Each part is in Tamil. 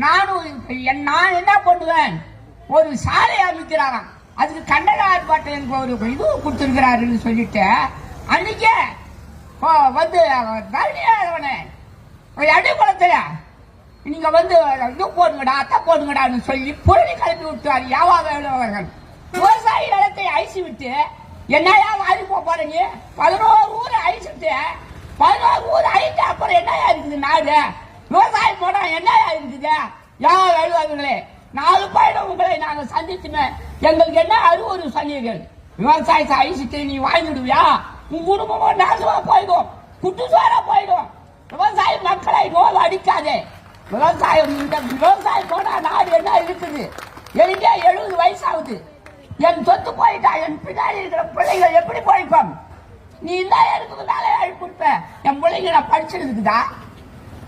நான் என்ன பண்ணுவேன், ஒரு சாலை அமைக்கிறாராம், அதுக்கு கண்டன ஆர்ப்பாட்டம் எனக்கு ஒரு இது கொடுத்துருக்கிறாருன்னு சொல்லிட்டு அன்னைக்கே வந்து அடிப்படத்துல நீங்க வந்து இது போடுங்கடா அத்தை போடுங்கடான்னு சொல்லி புரளி கிளப்பி விட்டாரு. யாவாவர்கள் விவசாயி நிலத்தை அழிச்சு விட்டு என்னையா வாரி போறீங்க? 11 ஊர் அழிச்சுட்டு 11 ஊர் அழிட்டு அப்புறம் என்னையா இருக்குது நாடு? விவசாயம் போனா என்னையா இருக்குது? யார் அழுவாங்களே 4 பயணம் உங்களை நாங்க சந்திச்சுமே எங்களுக்கு என்ன அறிவுறு சொன்னீர்கள்? விவசாயத்தை அழிச்சுட்டு நீ வாங்கிடுவியா? உன் குடும்பமும் நாசமா போயிடும், குட்டுசாரா போயிடும். விவசாய மக்களை நோய் அடிக்காதே. விவசாயம் போனா நாடு என்ன இருக்குது? எனக்கே 70 வயசாகுது. என் சொத்து போயிட்டா என் பின்னாடி இருக்கிற பிள்ளைகள் எப்படி போய்க்கும்? நீ இந்த எனக்கு வேலை கொடுப்ப. என் பிள்ளைங்க நான் படிச்சுட்டு இருக்குதா?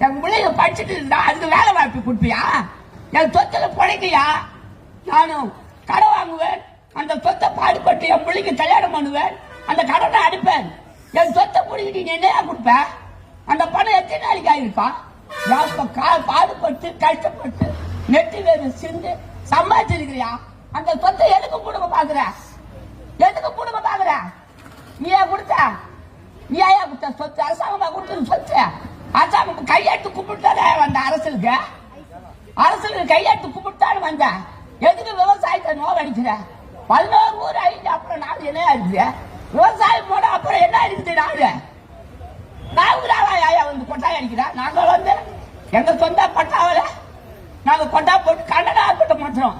என் பிள்ளைங்க படிச்சுட்டு இருந்தா அதுக்கு வேலை வாய்ப்பு கொடுப்பியா? என் சொத்துல பிழைக்கையா? நானும் கடை வாங்குவேன், அந்த சொத்தை பாடுபட்டு என் பிள்ளைக்கு கல்யாணம் பண்ணுவேன், அந்த கடனை அடிப்பேன். என் சொத்தை பிடிக்கிட்டு நீ என்னையா கொடுப்ப? அந்த பணம் எத்தனை நாளைக்கு ஆயிருக்கா? பாடுபட்டு கஷ்டப்பட்டு நெட்டி வேறு சிந்து சம்பாதிச்சிருக்கிறியா? அந்த சொத்தை எதுக்கு கொடுக்க பாக்குற? எதுக்கு கொடுக்க பாக்குற? நீயா கொடுத்த? நீயா கொடுத்த சொத்து? அரசாங்கமா கொடுத்த சொத்து? அரசாங்கம் கையெழுத்து கும்பிட்டாலே வந்த அரசுக்கு கையெழுத்து கும்பிட்டாலும் வந்த. எதுக்கு விவசாயத்தை நோவடிக்கிற? 11 ஊர் அழிஞ்சு அப்புறம் நாடு என்ன இருக்குது? விவசாயம் போட அப்புறம் என்ன இருக்குது நாடு? நாவுகிறாயா வந்து கொட்டாய் அடிக்கிறா? நாங்க வந்து எங்க சொந்த பட்டாவில நாங்க கொட்டா போட்டு கண்டன ஆர்ப்பாட்டம் பண்றோம்.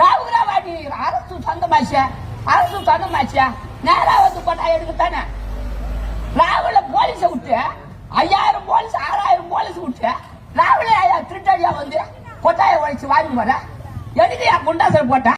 ராவுகிறா வாட்டி அரசு சொந்தமாச்சியா நேரா வந்து கொட்டாய் எடுக்கத்தானே. ராவுல போலீஸ விட்டு 5000 போலீஸ் 6000 போலீஸ் விட்டு ராவுல திருட்டடியா வந்து கொட்டாயை உழைச்சு வாங்கி வர. எதுக்கு குண்டாசல் போட்ட?